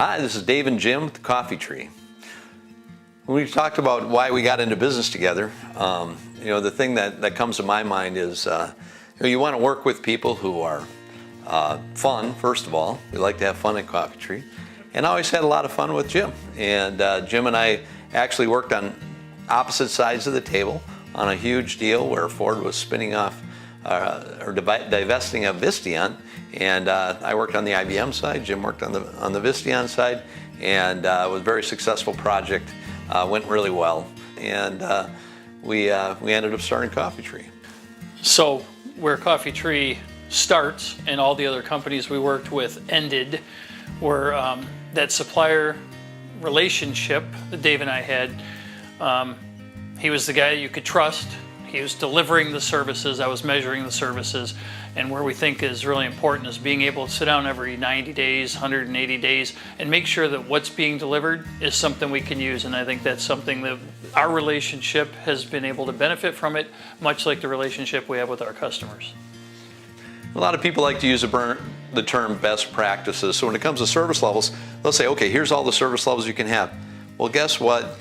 Hi, this is Dave and Jim with CoffeeTree. When we talked about why we got into business together, the thing that comes to my mind is you want to work with people who are fun, first of all. We like to have fun at CoffeeTree. And I always had a lot of fun with Jim. And Jim and I actually worked on opposite sides of the table on a huge deal where Ford was spinning off or divesting of Visteon, and I worked on the IBM side. Jim worked on the Visteon side, and it was a very successful project. Went really well, and we ended up starting CoffeeTree. So where CoffeeTree starts and all the other companies we worked with ended were that supplier relationship that Dave and I had. He was the guy you could trust. He was delivering the services, I was measuring the services, and where we think is really important is being able to sit down every 90 days, 180 days, and make sure that what's being delivered is something we can use. And I think that's something that our relationship has been able to benefit from it, much like the relationship we have with our customers. A lot of people like to use the term best practices. So when it comes to service levels, they'll say, okay, here's all the service levels you can have. Well, guess what?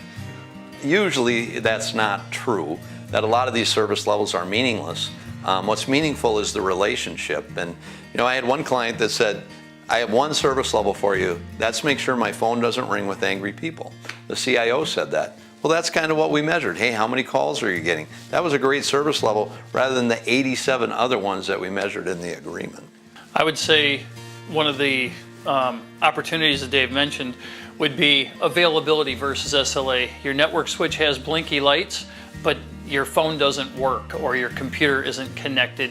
Usually that's not true. That a lot of these service levels are meaningless. What's meaningful is the relationship. And I had one client that said, I have one service level for you. That's make sure my phone doesn't ring with angry people. The CIO said that. Well, that's kind of what we measured. Hey, how many calls are you getting? That was a great service level rather than the 87 other ones that we measured in the agreement. I would say one of the opportunities that Dave mentioned would be availability versus SLA. Your network switch has blinky lights, but your phone doesn't work or your computer isn't connected.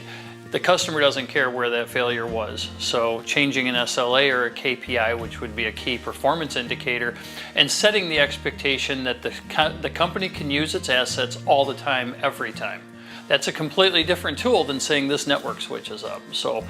The customer doesn't care where that failure was. So changing an SLA or a KPI, which would be a key performance indicator, and setting the expectation that the company can use its assets all the time, every time. That's a completely different tool than saying this network switch is up. So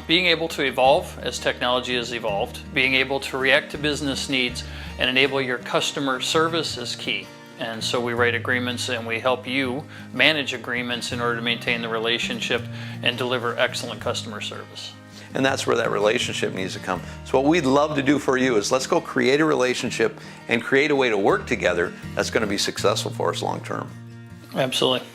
being able to evolve as technology has evolved, being able to react to business needs and enable your customer service is key. And so we write agreements and we help you manage agreements in order to maintain the relationship and deliver excellent customer service. And that's where that relationship needs to come. So what we'd love to do for you is let's go create a relationship and create a way to work together that's going to be successful for us long term. Absolutely.